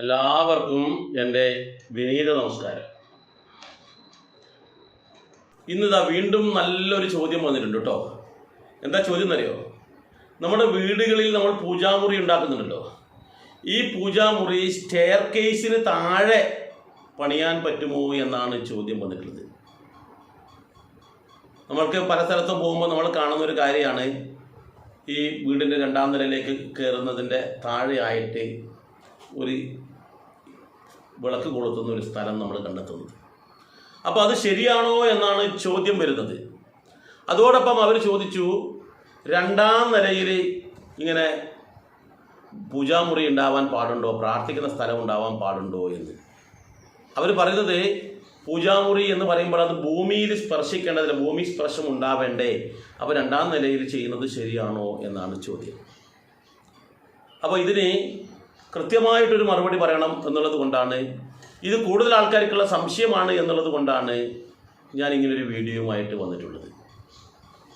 എല്ലാവർക്കും എൻ്റെ വിനീത നമസ്കാരം. ഇന്നിതാ വീണ്ടും നല്ലൊരു ചോദ്യം വന്നിട്ടുണ്ട് കേട്ടോ. എന്താ ചോദ്യം എന്നറിയോ? നമ്മുടെ വീടുകളിൽ നമ്മൾ പൂജാമുറി ഉണ്ടാക്കുന്നുണ്ടല്ലോ, ഈ പൂജാമുറി സ്റ്റെയർ കേസിന് താഴെ പണിയാൻ പറ്റുമോ എന്നാണ് ചോദ്യം വന്നിട്ടുള്ളത്. നമ്മൾക്ക് പല സ്ഥലത്തും പോകുമ്പോൾ നമ്മൾ കാണുന്ന ഒരു കാര്യമാണ്, ഈ വീടിൻ്റെ 2ാം നിലയിലേക്ക് കയറുന്നതിൻ്റെ താഴെയായിട്ട് ഒരു വിളക്ക് കൊളുത്തുന്ന ഒരു സ്ഥലം നമ്മൾ കണ്ടെത്തുന്നത്. അപ്പോൾ അത് ശരിയാണോ എന്നാണ് ചോദ്യം വരുന്നത്. അതോടൊപ്പം അവർ ചോദിച്ചു, 2ാം നിലയിൽ ഇങ്ങനെ പൂജാമുറി ഉണ്ടാവാൻ പാടുണ്ടോ, പ്രാർത്ഥിക്കുന്ന സ്ഥലം ഉണ്ടാവാൻ പാടുണ്ടോ എന്ന്. അവർ പറയുന്നത്, പൂജാമുറി എന്ന് പറയുമ്പോൾ അത് ഭൂമിയിൽ സ്പർശിക്കേണ്ടതില്ല, ഭൂമി സ്പർശം ഉണ്ടാവേണ്ടേ, അപ്പോൾ 2ാം നിലയിൽ ചെയ്യുന്നത് ശരിയാണോ എന്നാണ് ചോദ്യം. അപ്പോൾ ഇതിന് കൃത്യമായിട്ടൊരു മറുപടി പറയണം എന്നുള്ളത് കൊണ്ടാണ്, ഇത് കൂടുതൽ ആൾക്കാർക്കുള്ള സംശയമാണ് എന്നുള്ളത് കൊണ്ടാണ് ഞാൻ ഇങ്ങനൊരു വീഡിയോയുമായിട്ട് വന്നിട്ടുള്ളത്.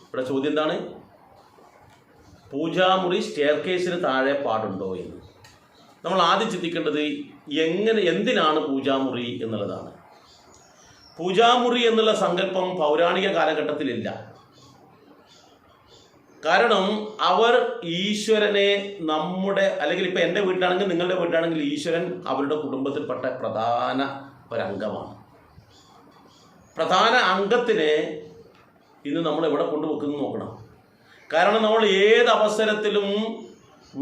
ഇവിടെ ചോദ്യം എന്താണ്? പൂജാമുറി സ്റ്റെയർ കേസിന് താഴെ പാടുണ്ടോ എന്ന്. നമ്മൾ ആദ്യം ചിന്തിക്കേണ്ടത് എന്തിനാണ് പൂജാമുറി എന്നുള്ളതാണ്. പൂജാമുറി എന്നുള്ള സങ്കല്പം പൗരാണിക കാലഘട്ടത്തിലില്ല. കാരണം അവർ ഈശ്വരനെ അല്ലെങ്കിൽ ഇപ്പം എൻ്റെ വീട്ടിലാണെങ്കിൽ നിങ്ങളുടെ വീട്ടിലാണെങ്കിൽ ഈശ്വരൻ അവരുടെ കുടുംബത്തിൽപ്പെട്ട പ്രധാന ഒരംഗമാണ്. പ്രധാന അംഗത്തിനെ ഇന്ന് നമ്മൾ എവിടെ കൊണ്ടുവെക്കുന്നു നോക്കണം. കാരണം നമ്മൾ ഏത് അവസരത്തിലും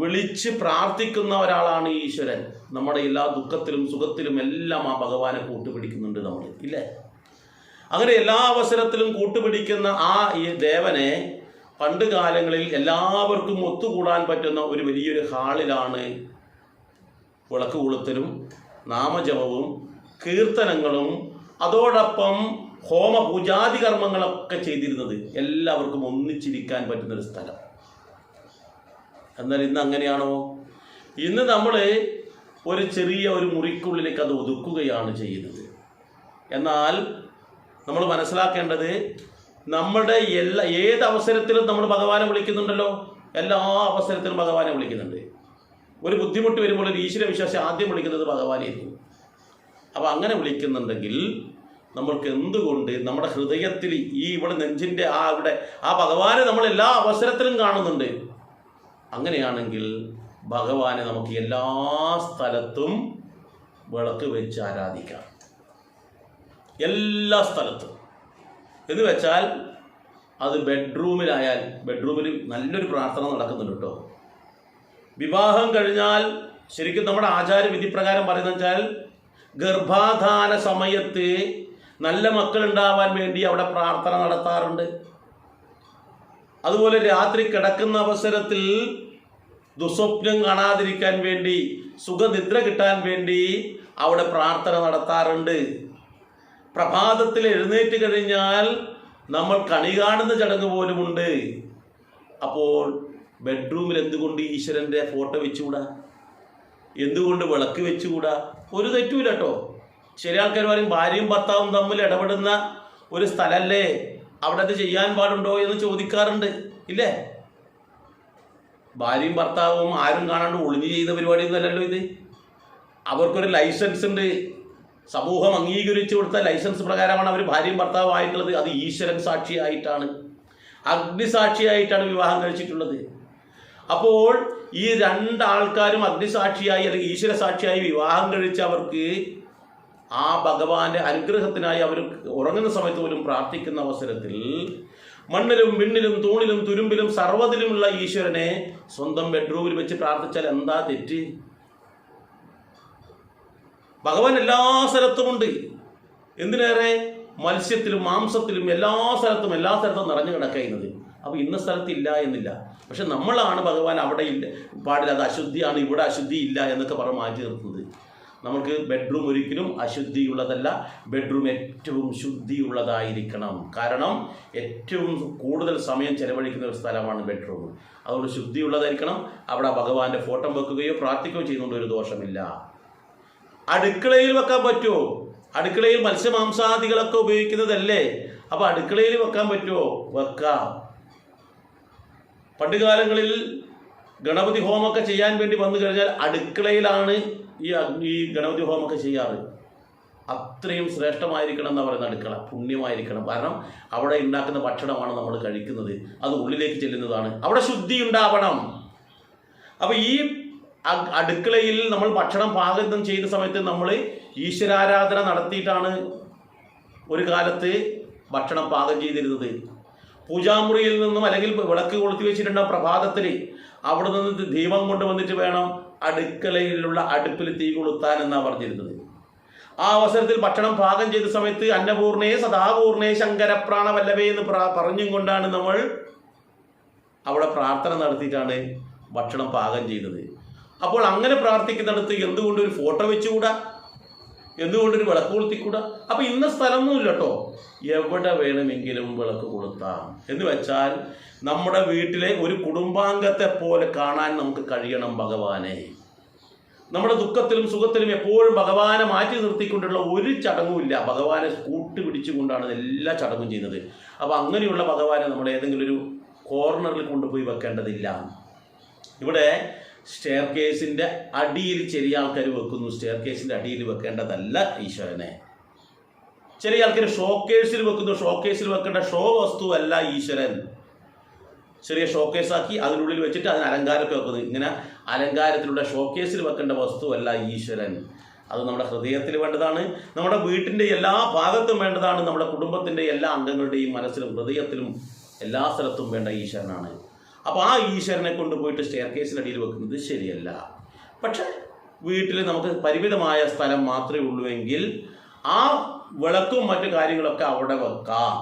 വിളിച്ച് പ്രാർത്ഥിക്കുന്ന ഒരാളാണ് ഈശ്വരൻ. നമ്മുടെ എല്ലാ ദുഃഖത്തിലും സുഖത്തിലും എല്ലാം ആ ഭഗവാനെ കൂട്ടുപിടിക്കുന്നുണ്ട് നമ്മൾ, ഇല്ലേ? അങ്ങനെ എല്ലാ അവസരത്തിലും കൂട്ടുപിടിക്കുന്ന ആ ഈ ദേവനെ പണ്ട് കാലങ്ങളിൽ എല്ലാവർക്കും ഒത്തുകൂടാൻ പറ്റുന്ന ഒരു വലിയൊരു ഹാളിലാണ് വിളക്ക് കൊളുത്തലും നാമജപവും കീർത്തനങ്ങളും അതോടൊപ്പം പൂജാതി കർമ്മങ്ങളൊക്കെ ചെയ്തിരുന്നത്. എല്ലാവർക്കും ഒന്നിച്ചിരിക്കാൻ പറ്റുന്നൊരു സ്ഥലം. എന്നാൽ ഇന്ന് അങ്ങനെയാണോ? ഇന്ന് നമ്മൾ ഒരു ചെറിയ ഒരു മുറിക്കുള്ളിലേക്ക് അത് ഒതുക്കുകയാണ് ചെയ്യുന്നത്. എന്നാൽ നമ്മൾ മനസ്സിലാക്കേണ്ടത്, നമ്മുടെ ഏത് അവസരത്തിലും നമ്മൾ ഭഗവാനെ വിളിക്കുന്നുണ്ടല്ലോ, എല്ലാ അവസരത്തിലും ഭഗവാനെ വിളിക്കുന്നുണ്ട്. ഒരു ബുദ്ധിമുട്ട് വരുമ്പോൾ ഒരു ഈശ്വര വിശ്വാസി ആദ്യം വിളിക്കുന്നത് ഭഗവാനായിരിക്കും. അപ്പോൾ അങ്ങനെ വിളിക്കുന്നുണ്ടെങ്കിൽ നമ്മൾക്ക് എന്തുകൊണ്ട് നമ്മുടെ ഹൃദയത്തിൽ ഇവിടെ നെഞ്ചിൻ്റെ ആ ഭഗവാനെ നമ്മൾ എല്ലാ അവസരത്തിലും കാണുന്നുണ്ട്. അങ്ങനെയാണെങ്കിൽ ഭഗവാനെ നമുക്ക് എല്ലാ സ്ഥലത്തും വിളക്ക് വെച്ച് ആരാധിക്കാം, എല്ലാ സ്ഥലത്തും. എന്ന് വെച്ചാൽ അത് ബെഡ്റൂമിലായാൽ ബെഡ്റൂമിൽ നല്ലൊരു പ്രാർത്ഥന നടക്കുന്നുണ്ട് കേട്ടോ. വിവാഹം കഴിഞ്ഞാൽ ശരിക്കും നമ്മുടെ ആചാരവിധി പ്രകാരം പറയുന്നത് വെച്ചാൽ ഗർഭാധാന സമയത്ത് നല്ല മക്കളുണ്ടാവാൻ വേണ്ടി അവിടെ പ്രാർത്ഥന നടത്താറുണ്ട്. അതുപോലെ രാത്രി കിടക്കുന്ന അവസരത്തിൽ ദുസ്വപ്നം കാണാതിരിക്കാൻ വേണ്ടി, സുഖനിദ്ര കിട്ടാൻ വേണ്ടി അവിടെ പ്രാർത്ഥന നടത്താറുണ്ട്. പ്രഭാതത്തിൽ എഴുന്നേറ്റ് കഴിഞ്ഞാൽ നമ്മൾ കണി കാണുന്ന ചടങ്ങ് പോലുമുണ്ട്. അപ്പോൾ ബെഡ്റൂമിൽ എന്തുകൊണ്ട് ഈശ്വരൻ്റെ ഫോട്ടോ വെച്ചുകൂടാ? എന്തുകൊണ്ട് വിളക്ക് വെച്ചുകൂടാ? ഒരു തെറ്റുമില്ല കേട്ടോ. ചില ആൾക്കാർ പറയും, ഭാര്യയും ഭർത്താവും തമ്മിൽ ഇടപെടുന്ന ഒരു സ്ഥലമല്ലേ, അവിടെ അത് ചെയ്യാൻ പാടുണ്ടോ എന്ന് ചോദിക്കാറുണ്ട്, ഇല്ലേ? ഭാര്യയും ഭർത്താവും ആരും കാണാണ്ട് ഒളിഞ്ഞു ചെയ്യുന്ന പരിപാടിയൊന്നുമല്ലല്ലോ ഇത്. അവർക്കൊരു ലൈസൻസ് ഉണ്ട്, സമൂഹം അംഗീകരിച്ചു കൊടുത്ത ലൈസൻസ് പ്രകാരമാണ് അവർ ഭാര്യയും ഭർത്താവുമായിട്ടുള്ളത്. അത് ഈശ്വരൻ സാക്ഷിയായിട്ടാണ്, അഗ്നിസാക്ഷിയായിട്ടാണ് വിവാഹം കഴിച്ചിട്ടുള്ളത്. അപ്പോൾ ഈ 2 ആൾക്കാരും അഗ്നിസാക്ഷിയായി അല്ലെങ്കിൽ ഈശ്വര സാക്ഷിയായി വിവാഹം കഴിച്ചവർക്ക് ആ ഭഗവാന്റെ അനുഗ്രഹത്തിനായി അവർ ഉറങ്ങുന്ന സമയത്ത് പോലും പ്രാർത്ഥിക്കുന്ന അവസരത്തിൽ മണ്ണിലും വിണ്ണിലും തൂണിലും തുരുമ്പിലും സർവ്വതിലുമുള്ള ഈശ്വരനെ സ്വന്തം ബെഡ്റൂമിൽ വെച്ച് പ്രാർത്ഥിച്ചാൽ എന്താ തെറ്റ്? ഭഗവാൻ എല്ലാ സ്ഥലത്തുമുണ്ട്. എന്തിനേറെ മത്സ്യത്തിലും മാംസത്തിലും എല്ലാ സ്ഥലത്തും നിറഞ്ഞു കിടക്കുന്നത്. അപ്പോൾ ഇന്ന സ്ഥലത്തില്ല എന്നില്ല. പക്ഷെ നമ്മളാണ് ഭഗവാൻ അവിടെ ഇല്ല പാടില്ല, അത് അശുദ്ധിയാണ്, ഇവിടെ അശുദ്ധി ഇല്ല എന്നൊക്കെ പറഞ്ഞ് മാറ്റി നിർത്തുന്നത്. നമുക്ക് ബെഡ്റൂം ഒരിക്കലും അശുദ്ധിയുള്ളതല്ല, ബെഡ്റൂം ഏറ്റവും ശുദ്ധിയുള്ളതായിരിക്കണം. കാരണം ഏറ്റവും കൂടുതൽ സമയം ചെലവഴിക്കുന്ന ഒരു സ്ഥലമാണ് ബെഡ്റൂം. അതുകൊണ്ട് ശുദ്ധിയുള്ളതായിരിക്കണം. അവിടെ ഭഗവാന്റെ ഫോട്ടോ വെക്കുകയോ പ്രാർത്ഥിക്കുകയോ ചെയ്യുന്നതുകൊണ്ട് ഒരു ദോഷമില്ല. അടുക്കളയിൽ വെക്കാൻ പറ്റുമോ? അടുക്കളയിൽ മത്സ്യമാംസാദികളൊക്കെ ഉപയോഗിക്കുന്നതല്ലേ, അപ്പോൾ അടുക്കളയിൽ വെക്കാൻ പറ്റുമോ? വെക്കാം. പണ്ടുകാലങ്ങളിൽ ഗണപതി ഹോമമൊക്കെ ചെയ്യാൻ വേണ്ടി വന്നു കഴിഞ്ഞാൽ അടുക്കളയിലാണ് ഈ ഗണപതി ഹോമമൊക്കെ ചെയ്യാറ്. അത്രയും ശ്രേഷ്ഠമായിരിക്കണം എന്നാണ് പറയുന്നത്. അടുക്കള പുണ്യമായിരിക്കണം. കാരണം അവിടെ ഉണ്ടാക്കുന്ന ഭക്ഷണമാണ് നമ്മൾ കഴിക്കുന്നത്, അത് ഉള്ളിലേക്ക് ചെല്ലുന്നതാണ്. അവിടെ ശുദ്ധി ഉണ്ടാവണം. അപ്പോൾ ഈ അടുക്കളയിൽ നമ്മൾ ഭക്ഷണം പാകം ചെയ്യുന്ന സമയത്ത് നമ്മൾ ഈശ്വരാരാധന നടത്തിയിട്ടാണ് ഒരു കാലത്ത് ഭക്ഷണം പാകം ചെയ്തിരുന്നത്. പൂജാമുറിയിൽ നിന്നും അല്ലെങ്കിൽ വിളക്ക് കൊളുത്തി വെച്ചിട്ടുണ്ടാവും പ്രഭാതത്തിൽ, അവിടെ നിന്ന് ദീപം കൊണ്ടുവന്നിട്ട് വേണം അടുക്കളയിലുള്ള അടുപ്പിൽ തീ കൊളുത്താൻ എന്നാണ് പറഞ്ഞിരുന്നത്. ആ അവസരത്തിൽ ഭക്ഷണം പാകം ചെയ്ത സമയത്ത് അന്നപൂർണേ സദാപൂർണേ ശങ്കരപ്രാണവല്ലഭേ എന്ന് പറഞ്ഞും കൊണ്ടാണ് നമ്മൾ അവിടെ പ്രാർത്ഥന നടത്തിയിട്ടാണ് ഭക്ഷണം പാകം ചെയ്തത്. അപ്പോൾ അങ്ങനെ പ്രാർത്ഥിക്കുന്നിടത്ത് എന്തുകൊണ്ടൊരു ഫോട്ടോ വെച്ചുകൂടാ, എന്തുകൊണ്ടൊരു വിളക്ക് കൊളുത്തിക്കൂടാ? അപ്പോൾ ഇന്ന സ്ഥലമൊന്നുമില്ല കേട്ടോ, എവിടെ വേണമെങ്കിലും വിളക്ക് കൊളുത്താം. എന്ന് വെച്ചാൽ നമ്മുടെ വീട്ടിലെ ഒരു കുടുംബാംഗത്തെ പോലെ കാണാൻ നമുക്ക് കഴിയണം ഭഗവാനെ. നമ്മുടെ ദുഃഖത്തിലും സുഖത്തിലും എപ്പോഴും ഭഗവാനെ മാറ്റി നിർത്തിക്കൊണ്ടുള്ള ഒരു ചടങ്ങുമില്ല. ഭഗവാനെ കൂട്ടുപിടിച്ചുകൊണ്ടാണ് എല്ലാ ചടങ്ങും ചെയ്യുന്നത്. അപ്പോൾ അങ്ങനെയുള്ള ഭഗവാനെ നമ്മൾ ഏതെങ്കിലും ഒരു കോർണറിൽ കൊണ്ടുപോയി വെക്കേണ്ടതില്ല. ഇവിടെ സ്റ്റെയർ കേസിൻ്റെ അടിയിൽ ചെറിയ ആൾക്കാർ വെക്കുന്നു. സ്റ്റെയർ കേസിൻ്റെ അടിയിൽ വെക്കേണ്ടതല്ല ഈശ്വരനെ. ചെറിയ ആൾക്കാർ ഷോക്കേസിൽ വെക്കുന്നു. ഷോക്കേസിൽ വെക്കേണ്ട ഷോ വസ്തുവല്ല ഈശ്വരൻ. ചെറിയ ഷോക്കേസാക്കി അതിനുള്ളിൽ വെച്ചിട്ട് അതിന് അലങ്കാരമൊക്കെ വെക്കുന്നു. ഇങ്ങനെ അലങ്കാരത്തിലുള്ള ഷോക്കേസിൽ വെക്കേണ്ട വസ്തുവല്ല ഈശ്വരൻ. അത് നമ്മുടെ ഹൃദയത്തിൽ വേണ്ടതാണ്, നമ്മുടെ വീട്ടിൻ്റെ എല്ലാ ഭാഗത്തും വേണ്ടതാണ്, നമ്മുടെ കുടുംബത്തിൻ്റെ എല്ലാ അംഗങ്ങളുടെയും മനസ്സിലും ഹൃദയത്തിലും എല്ലാ സ്ഥലത്തും വേണ്ട ഈശ്വരനാണ്. അപ്പോൾ ആ ഈശ്വരനെ കൊണ്ടുപോയിട്ട് സ്റ്റെയർ കേസിനടിയിൽ വെക്കുന്നത് ശരിയല്ല. പക്ഷേ വീട്ടിൽ നമുക്ക് പരിമിതമായ സ്ഥലം മാത്രമേ ഉള്ളൂ എങ്കിൽ ആ വിളക്കും മറ്റു കാര്യങ്ങളൊക്കെ അവിടെ വെക്കാം,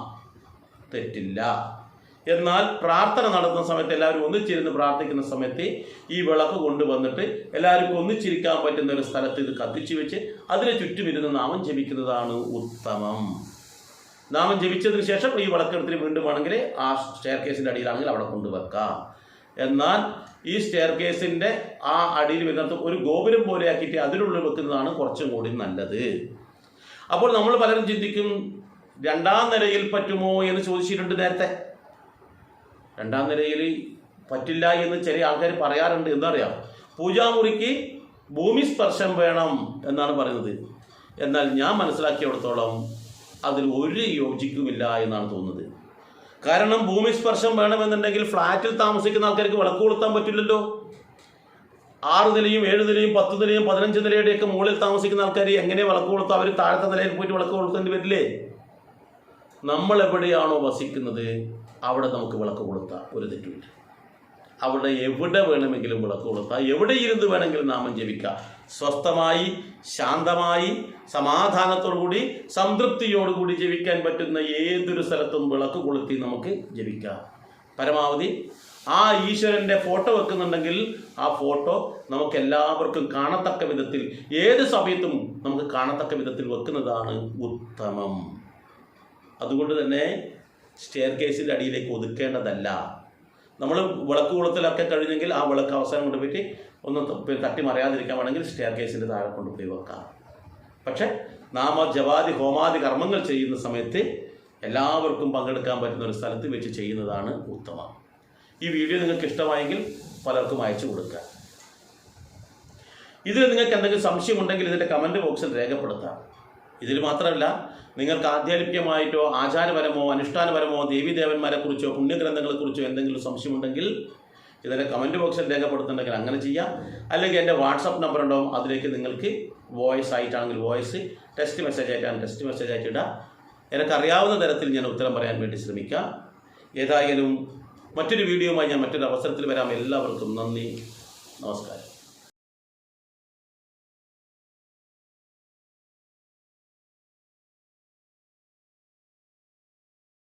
തെറ്റില്ല. എന്നാൽ പ്രാർത്ഥന നടത്തുന്ന സമയത്ത് എല്ലാവരും ഒന്നിച്ചിരുന്ന് പ്രാർത്ഥിക്കുന്ന സമയത്ത് ഈ വിളക്ക് കൊണ്ടുവന്നിട്ട് എല്ലാവർക്കും ഒന്നിച്ചിരിക്കാൻ പറ്റുന്ന ഒരു സ്ഥലത്ത് ഇത് കത്തിച്ചു വെച്ച് അതിന് ചുറ്റും ഇരുന്ന് നാമം ജപിക്കുന്നതാണ് ഉത്തമം. നാമം ജപിച്ചതിന് ശേഷം ഈ വിളക്കെടുത്തിന് വീണ്ടും ആണെങ്കിൽ ആ സ്റ്റെയർ കേസിൻ്റെ അടിയിലാണെങ്കിൽ അവിടെ കൊണ്ടുവെക്കാം. എന്നാൽ ഈ സ്റ്റെയർ കേസിൻ്റെ ആ അടിയിൽ വരുന്നത് ഒരു ഗോപുരം പോലെ ആക്കിയിട്ട് അതിനുള്ളിൽ വെക്കുന്നതാണ് കുറച്ചും കൂടി നല്ലത്. അപ്പോൾ നമ്മൾ പലരും ചിന്തിക്കും, രണ്ടാം നിലയിൽ പറ്റുമോ എന്ന് ചോദിച്ചിട്ടുണ്ട് നേരത്തെ. രണ്ടാം നിലയിൽ പറ്റില്ല എന്ന് ചില ആൾക്കാർ പറയാറുണ്ട്. എന്താ പറയുക, പൂജാമുറിക്ക് ഭൂമി സ്പർശം വേണം എന്നാണ് പറയുന്നത്. എന്നാൽ ഞാൻ മനസ്സിലാക്കിയിടത്തോളം അതിൽ ഒരു യോജിക്കുമില്ല എന്നാണ് തോന്നുന്നത്. കാരണം ഭൂമി സ്പർശം വേണമെന്നുണ്ടെങ്കിൽ ഫ്ലാറ്റിൽ താമസിക്കുന്ന ആൾക്കാർക്ക് വിളക്ക് കൊളുത്താൻ പറ്റില്ലല്ലോ. 6 നിലയും 7 നിലയും 10 നിലയും 15 നിലയുടെയൊക്കെ മുകളിൽ താമസിക്കുന്ന ആൾക്കാർ എങ്ങനെ വിളക്ക് കൊളുത്താം? അവർ താഴത്തെ നിലയിൽ പോയിട്ട് വിളക്ക് കൊളുത്തേണ്ടി വരില്ലേ? നമ്മൾ എവിടെയാണോ വസിക്കുന്നത് അവിടെ നമുക്ക് വിളക്ക് കൊളുത്താം, ഒരു തെറ്റുമില്ല. അവിടെ എവിടെ വേണമെങ്കിലും വിളക്ക് കൊളുത്താം, എവിടെ ഇരുന്ന് വേണമെങ്കിലും നാമം ജപിക്കാം. സ്വസ്ഥമായി, ശാന്തമായി, സമാധാനത്തോടുകൂടി, സംതൃപ്തിയോടുകൂടി ജപിക്കാൻ പറ്റുന്ന ഏതൊരു സ്ഥലത്തും വിളക്ക് കൊളുത്തി നമുക്ക് ജപിക്കാം. പരമാവധി ആ ഈശ്വരൻ്റെ ഫോട്ടോ വെക്കുന്നുണ്ടെങ്കിൽ ആ ഫോട്ടോ നമുക്ക് എല്ലാവർക്കും കാണത്തക്ക വിധത്തിൽ, ഏത് സമയത്തും നമുക്ക് കാണത്തക്ക വിധത്തിൽ വെക്കുന്നതാണ് ഉത്തമം. അതുകൊണ്ട് തന്നെ സ്റ്റെയർ കേസിൻ്റെ അടിയിലേക്ക് ഒതുക്കേണ്ടതല്ല. നമ്മൾ വിളക്ക് കൊളുത്തലൊക്കെ കഴിഞ്ഞെങ്കിൽ ആ വിളക്ക് അവസാനം കൊണ്ടുപോയിട്ട് ഒന്ന് തട്ടി മറിയാതിരിക്കാൻ വേണമെങ്കിൽ സ്റ്റെയർ കേസിൻ്റെ താഴെ കൊണ്ടുപോയി വെക്കാം. പക്ഷേ ജപാദി ഹോമാദി കർമ്മങ്ങൾ ചെയ്യുന്ന സമയത്ത് എല്ലാവർക്കും പങ്കെടുക്കാൻ പറ്റുന്ന ഒരു സ്ഥലത്ത് വെച്ച് ചെയ്യുന്നതാണ് ഉത്തമം. ഈ വീഡിയോ നിങ്ങൾക്ക് ഇഷ്ടമായെങ്കിൽ പലർക്കും അയച്ചു കൊടുക്കുക. ഇതിൽ നിങ്ങൾക്ക് എന്തെങ്കിലും സംശയമുണ്ടെങ്കിൽ ഇതിൻ്റെ കമൻറ്റ് ബോക്സിൽ രേഖപ്പെടുത്താം. ഇതിൽ മാത്രമല്ല, നിങ്ങൾക്ക് ആധ്യാത്മികമായിട്ടോ ആചാരപരമോ അനുഷ്ഠാനപരമോ ദേവീദേവന്മാരെക്കുറിച്ചോ പുണ്യഗ്രന്ഥങ്ങളെക്കുറിച്ചോ എന്തെങ്കിലും സംശയമുണ്ടെങ്കിൽ ഇതിൻ്റെ കമൻറ്റ് ബോക്സിൽ രേഖപ്പെടുത്തുന്നുണ്ടെങ്കിൽ അങ്ങനെ ചെയ്യാം. അല്ലെങ്കിൽ എൻ്റെ വാട്സപ്പ് നമ്പർ ഉണ്ടാവും, അതിലേക്ക് നിങ്ങൾക്ക് വോയിസ് ആയിട്ടാണെങ്കിൽ വോയിസ്, ടെക്സ്റ്റ് മെസ്സേജ് ആയിട്ടാണെങ്കിൽ ടെക്സ്റ്റ് മെസ്സേജ് ആയിട്ട് ഇടാം. എനിക്കറിയാവുന്ന തരത്തിൽ ഞാൻ ഉത്തരം പറയാൻ വേണ്ടി ശ്രമിക്കാം. ഏതായാലും മറ്റൊരു വീഡിയോയുമായി ഞാൻ മറ്റൊരു അവസരത്തിൽ വരാം. എല്ലാവർക്കും നന്ദി, നമസ്കാരം.